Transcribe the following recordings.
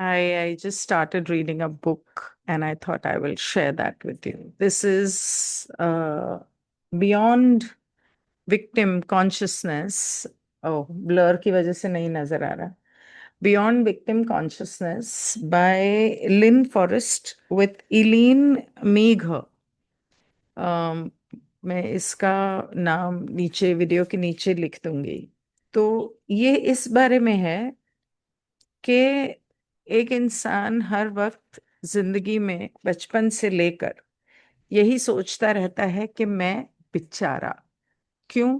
I just started reading a book and I thought I will share that with you. This is Beyond Victim Consciousness. Oh, blur की वजह से नहीं नजर आ रहा. Beyond Victim Consciousness by Lynn Forrest with Eileen Meagher. um, मैं इसका नाम नीचे वीडियो के नीचे लिख दूंगी. तो ये इस बारे में है कि एक इंसान हर वक्त जिंदगी में बचपन से लेकर यही सोचता रहता है कि मैं बेचारा. क्यों?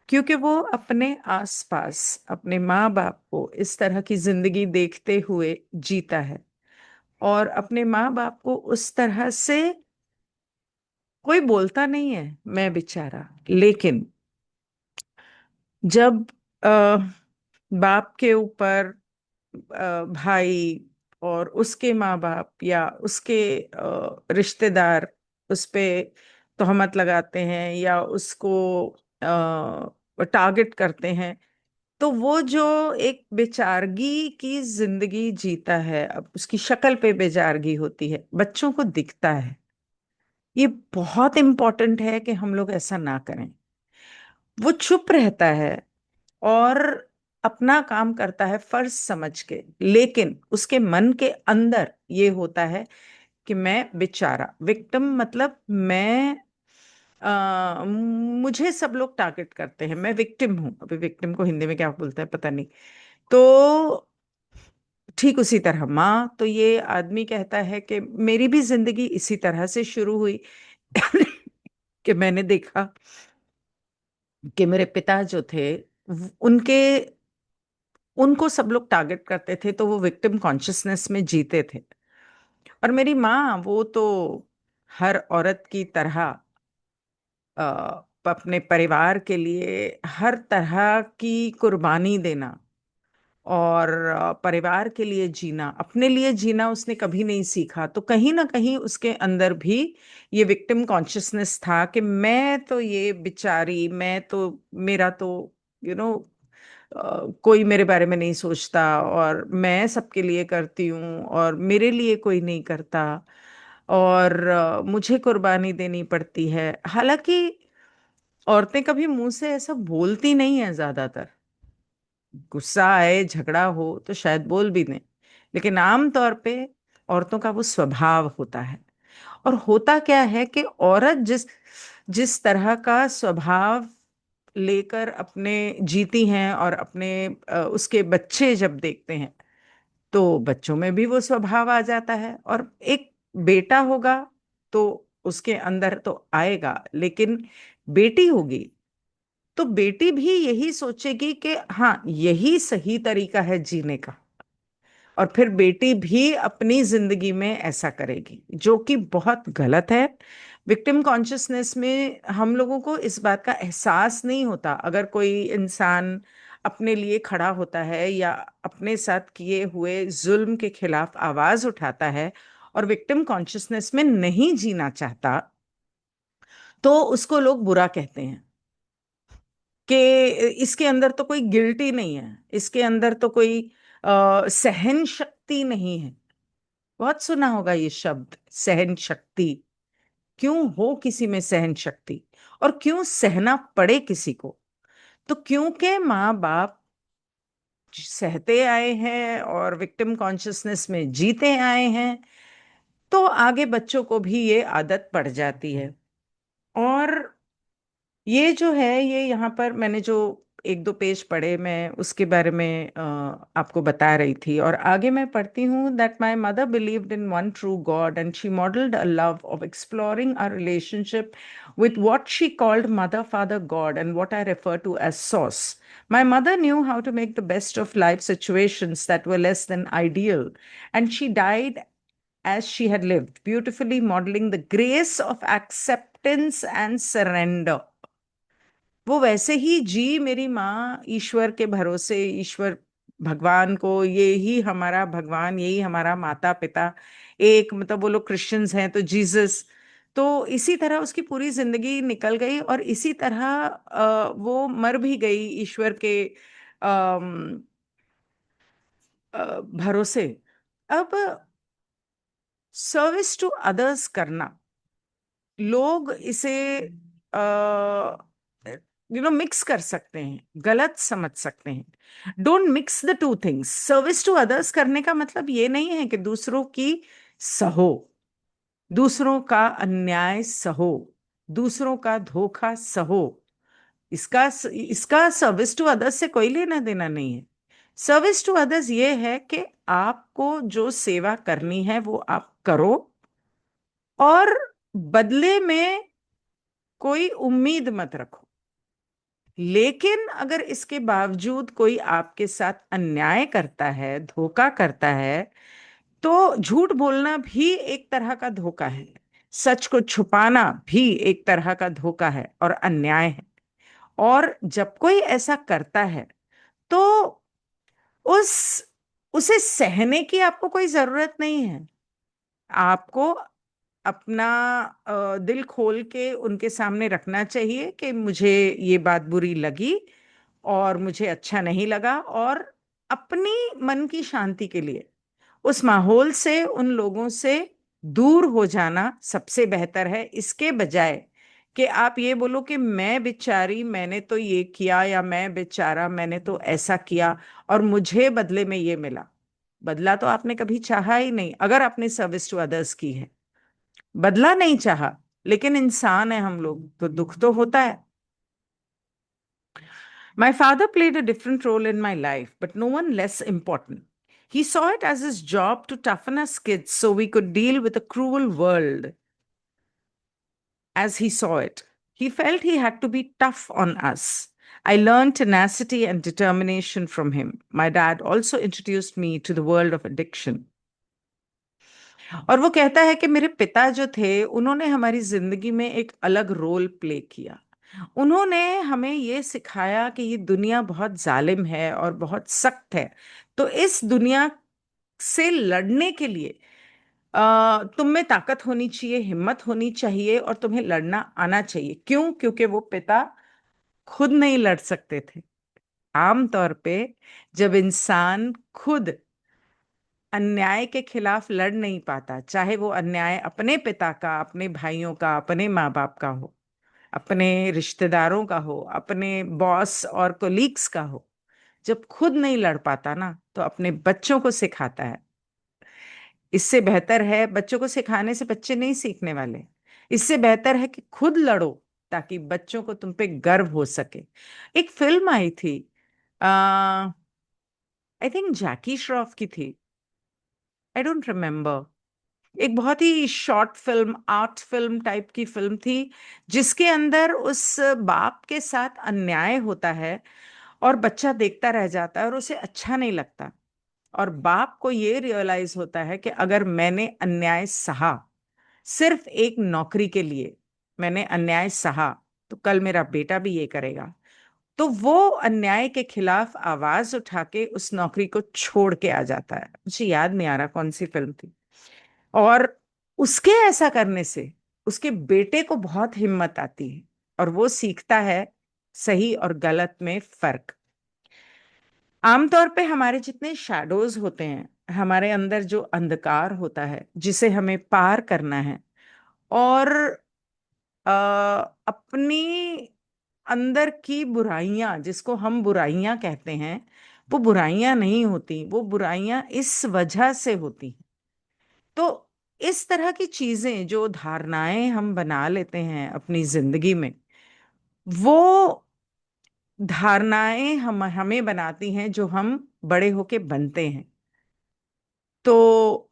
क्योंकि वो अपने आसपास अपने माँ बाप को इस तरह की जिंदगी देखते हुए जीता है और अपने माँ बाप को उस तरह से कोई बोलता नहीं है मैं बेचारा. लेकिन जब बाप के ऊपर भाई और उसके माँ बाप या उसके रिश्तेदार उस पे तोहमत लगाते हैं या उसको टारगेट करते हैं, तो वो जो एक बेचारगी की जिंदगी जीता है, अब उसकी शक्ल पे बेचारगी होती है, बच्चों को दिखता है. ये बहुत इंपॉर्टेंट है कि हम लोग ऐसा ना करें. वो चुप रहता है और अपना काम करता है फर्ज समझ के, लेकिन उसके मन के अंदर ये होता है कि मैं बेचारा. विक्टिम मतलब मैं मुझे सब लोग टारगेट करते हैं, मैं विक्टिम हूं. अभी विक्टिम को हिंदी में क्या बोलते हैं पता नहीं. तो ठीक उसी तरह माँ, तो ये आदमी कहता है कि मेरी भी जिंदगी इसी तरह से शुरू हुई कि मैंने देखा कि मेरे पिता जो थे उनके उनको सब लोग टारगेट करते थे, तो वो विक्टिम कॉन्शियसनेस में जीते थे. और मेरी माँ वो तो हर औरत की तरह अपने परिवार के लिए हर तरह की कुर्बानी देना और परिवार के लिए जीना, अपने लिए जीना उसने कभी नहीं सीखा. तो कहीं ना कहीं उसके अंदर भी ये विक्टिम कॉन्शियसनेस था कि मैं तो ये बेचारी, मैं तो मेरा तो यू नो कोई मेरे बारे में नहीं सोचता और मैं सबके लिए करती हूँ और मेरे लिए कोई नहीं करता और मुझे कुर्बानी देनी पड़ती है. हालांकि औरतें कभी मुंह से ऐसा बोलती नहीं है ज्यादातर. गुस्सा आए, झगड़ा हो तो शायद बोल भी दें, लेकिन आम तौर पे औरतों का वो स्वभाव होता है. और होता क्या है कि औरत जिस जिस तरह का स्वभाव लेकर अपने जीती हैं और अपने उसके बच्चे जब देखते हैं, तो बच्चों में भी वो स्वभाव आ जाता है. और एक बेटा होगा तो उसके अंदर तो आएगा, लेकिन बेटी होगी तो बेटी भी यही सोचेगी कि हाँ, यही सही तरीका है जीने का. और फिर बेटी भी अपनी जिंदगी में ऐसा करेगी, जो कि बहुत गलत है. विक्टिम कॉन्शियसनेस में हम लोगों को इस बात का एहसास नहीं होता. अगर कोई इंसान अपने लिए खड़ा होता है या अपने साथ किए हुए जुल्म के खिलाफ आवाज उठाता है और विक्टिम कॉन्शियसनेस में नहीं जीना चाहता, तो उसको लोग बुरा कहते हैं कि इसके अंदर तो कोई गिल्टी नहीं है, इसके अंदर तो कोई सहन शक्ति नहीं है. बहुत सुना होगा ये शब्द, सहन शक्ति. क्यों हो किसी में सहन शक्ति और क्यों सहना पड़े किसी को? तो क्योंकि माँ बाप सहते आए हैं और विक्टिम कॉन्शियसनेस में जीते आए हैं, तो आगे बच्चों को भी ये आदत पड़ जाती है. और ये जो है, ये यहाँ पर मैंने जो एक दो पेज पढ़े, मैं उसके बारे में आपको बता रही थी. और आगे मैं पढ़ती हूँ. That my mother believed in one true God and she modelled a love of exploring a relationship with what she called mother father god and what I refer to as source. My mother knew how to make the best of life situations that were less than ideal, and she died as she had lived, beautifully modeling the grace of acceptance and surrender. वो वैसे ही जी मेरी माँ, ईश्वर के भरोसे, ईश्वर भगवान को, ये ही हमारा भगवान, यही हमारा माता पिता, एक मतलब वो लोग क्रिश्चियंस हैं तो जीसस. तो इसी तरह उसकी पूरी जिंदगी निकल गई और इसी तरह वो मर भी गई ईश्वर के भरोसे. अब सर्विस टू अदर्स करना, लोग इसे मिक्स कर सकते हैं, गलत समझ सकते हैं। Don't mix the two things. Service to others करने का मतलब ये नहीं है कि दूसरों की सहो, दूसरों का अन्याय सहो, दूसरों का धोखा सहो। इसका इसका सर्विस टू अदर्स से कोई लेना देना नहीं है। सर्विस टू अदर्स ये है कि आपको जो सेवा करनी है वो आप करो, और बदले में कोई उम्मीद मत रखो। लेकिन अगर इसके बावजूद कोई आपके साथ अन्याय करता है, धोखा करता है, तो झूठ बोलना भी एक तरह का धोखा है, सच को छुपाना भी एक तरह का धोखा है और अन्याय है। और जब कोई ऐसा करता है तो उस उसे सहने की आपको कोई जरूरत नहीं है। आपको अपना दिल खोल के उनके सामने रखना चाहिए कि मुझे ये बात बुरी लगी और मुझे अच्छा नहीं लगा, और अपनी मन की शांति के लिए उस माहौल से, उन लोगों से दूर हो जाना सबसे बेहतर है, इसके बजाय कि आप ये बोलो कि मैं बेचारी मैंने तो ये किया, या मैं बेचारा मैंने तो ऐसा किया और मुझे बदले में ये मिला। बदला तो आपने कभी चाहा ही नहीं अगर आपने सर्विस टू अदर्स की है। बदला नहीं चाहा, लेकिन इंसान है हम लोग, तो दुख तो होता है। My father played a different role in my life, but no one less important. He saw it as his job to toughen us kids so we could deal with a cruel world as he saw it. He felt he had to be tough on us. I learned tenacity and determination from him. My dad also introduced me to the world of addiction. और वो कहता है कि मेरे पिता जो थे उन्होंने हमारी जिंदगी में एक अलग रोल प्ले किया। उन्होंने हमें ये सिखाया कि ये दुनिया बहुत जालिम है और बहुत सख्त है। तो इस दुनिया से लड़ने के लिए तुम में ताकत होनी चाहिए, हिम्मत होनी चाहिए, और तुम्हें लड़ना आना चाहिए। क्यों? क्योंकि वो पिता खुद नहीं लड़ सकते थे। आमतौर पे जब इंसान खुद अन्याय के खिलाफ लड़ नहीं पाता, चाहे वो अन्याय अपने पिता का, अपने भाइयों का, अपने माँ बाप का हो, अपने रिश्तेदारों का हो, अपने बॉस और कोलीग्स का हो, जब खुद नहीं लड़ पाता ना तो अपने बच्चों को सिखाता है। इससे बेहतर है, बच्चों को सिखाने से बच्चे नहीं सीखने वाले। इससे बेहतर है कि खुद लड़ो ताकि बच्चों को तुम पे गर्व हो सके। एक फिल्म आई थी, आई थिंक जैकी श्रॉफ की थी, आई डोंट रिमेम्बर। एक बहुत ही short film, art film type की फिल्म थी, जिसके अंदर उस बाप के साथ अन्याय होता है और बच्चा देखता रह जाता है और उसे अच्छा नहीं लगता। और बाप को ये रियलाइज होता है कि अगर मैंने अन्याय सहा, सिर्फ एक नौकरी के लिए मैंने अन्याय सहा, तो कल मेरा बेटा भी ये करेगा। तो वो अन्याय के खिलाफ आवाज उठा के उस नौकरी को छोड़ के आ जाता है। मुझे याद नहीं आ रहा कौन सी फिल्म थी। और उसके ऐसा करने से उसके बेटे को बहुत हिम्मत आती है और वो सीखता है सही और गलत में फर्क। आमतौर पे हमारे जितने शैडोज होते हैं, हमारे अंदर जो अंधकार होता है जिसे हमें पार करना है, और अ, अपनी अंदर की बुराइयां, जिसको हम बुराइयां कहते हैं, वो बुराइयां नहीं होती, वो बुराइयां इस वजह से होती हैं। तो इस तरह की चीजें, जो धारणाएं हम बना लेते हैं अपनी जिंदगी में, वो धारणाएं हम हमें बनाती हैं जो हम बड़े होके बनते हैं। तो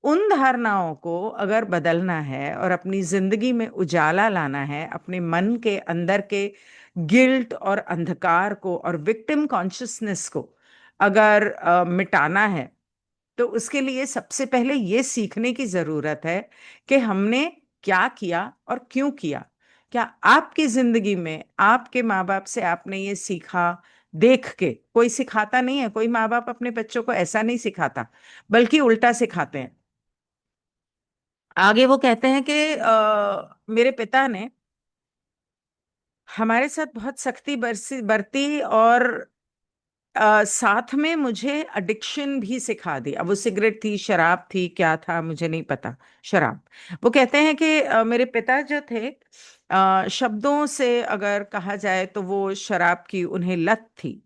उन धारणाओं को अगर बदलना है और अपनी जिंदगी में उजाला लाना है, अपने मन के अंदर के गिल्ट और अंधकार को और विक्टिम कॉन्शियसनेस को अगर मिटाना है, तो उसके लिए सबसे पहले ये सीखने की जरूरत है कि हमने क्या किया और क्यों किया। क्या आपकी जिंदगी में आपके माँ बाप से आपने ये सीखा? देख के कोई सिखाता नहीं है, कोई माँ बाप अपने बच्चों को ऐसा नहीं सिखाता, बल्कि उल्टा सिखाते हैं। आगे वो कहते हैं कि मेरे पिता ने हमारे साथ बहुत सख्ती बरसी बरती, और साथ में मुझे एडिक्शन भी सिखा दी। अब वो सिगरेट थी, शराब थी, क्या था मुझे नहीं पता। शराब। वो कहते हैं कि मेरे पिता जो थे, शब्दों से अगर कहा जाए तो वो शराब की उन्हें लत थी।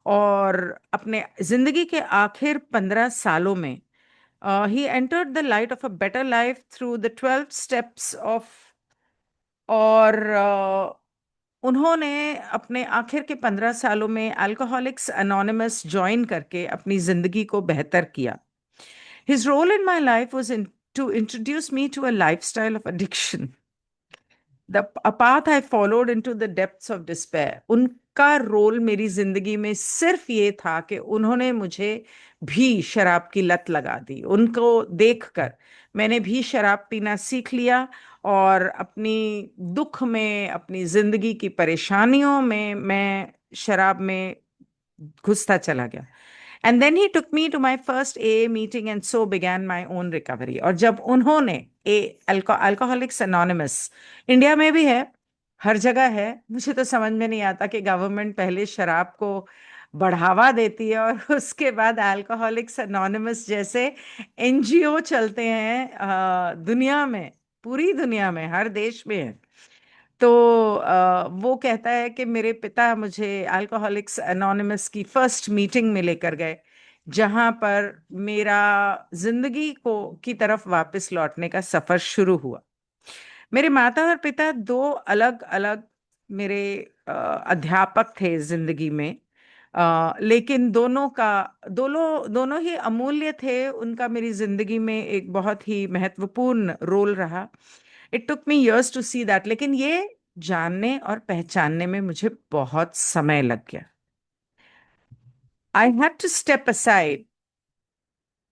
और अपने जिंदगी के आखिर 15 सालों में he entered the light of a better life through the 12 steps of. और उन्होंने अपने आखिर के 15 सालों में अल्कोहलिक्स अनोनिमस ज्वाइन करके अपनी जिंदगी को बेहतर किया। His role in my life was in to introduce me to a life style of addiction, the a path I followed into the depths of despair। उनका रोल मेरी जिंदगी में सिर्फ ये था कि उन्होंने मुझे भी शराब की लत लगा दी। उनको देखकर मैंने भी शराब पीना सीख लिया, और अपनी दुख में, अपनी जिंदगी की परेशानियों में मैं शराब में घुसता चला गया। And then he took me to my first A meeting and so began my own recovery. और जब उन्होंने ए अल्कोहलिक्स अनोनिमस, इंडिया में भी है, हर जगह है, मुझे तो समझ में नहीं आता कि गवर्नमेंट पहले शराब को बढ़ावा देती है और उसके बाद अल्कोहलिक्स अनोनिमस जैसे एनजीओ चलते हैं दुनिया में, पूरी दुनिया में, हर देश में है। तो वो कहता है कि मेरे पिता मुझे अल्कोहलिक्स एनोनिमस की फर्स्ट मीटिंग में लेकर गए, जहां पर मेरा जिंदगी को की तरफ वापस लौटने का सफर शुरू हुआ। मेरे माता और पिता दो अलग अलग मेरे अध्यापक थे जिंदगी में। लेकिन दोनों दोनों ही अमूल्य थे। उनका मेरी जिंदगी में एक बहुत ही महत्वपूर्ण रोल रहा। It took me years to see that, लेकिन ये जानने और पहचानने में मुझे बहुत समय लग गया। I had to step aside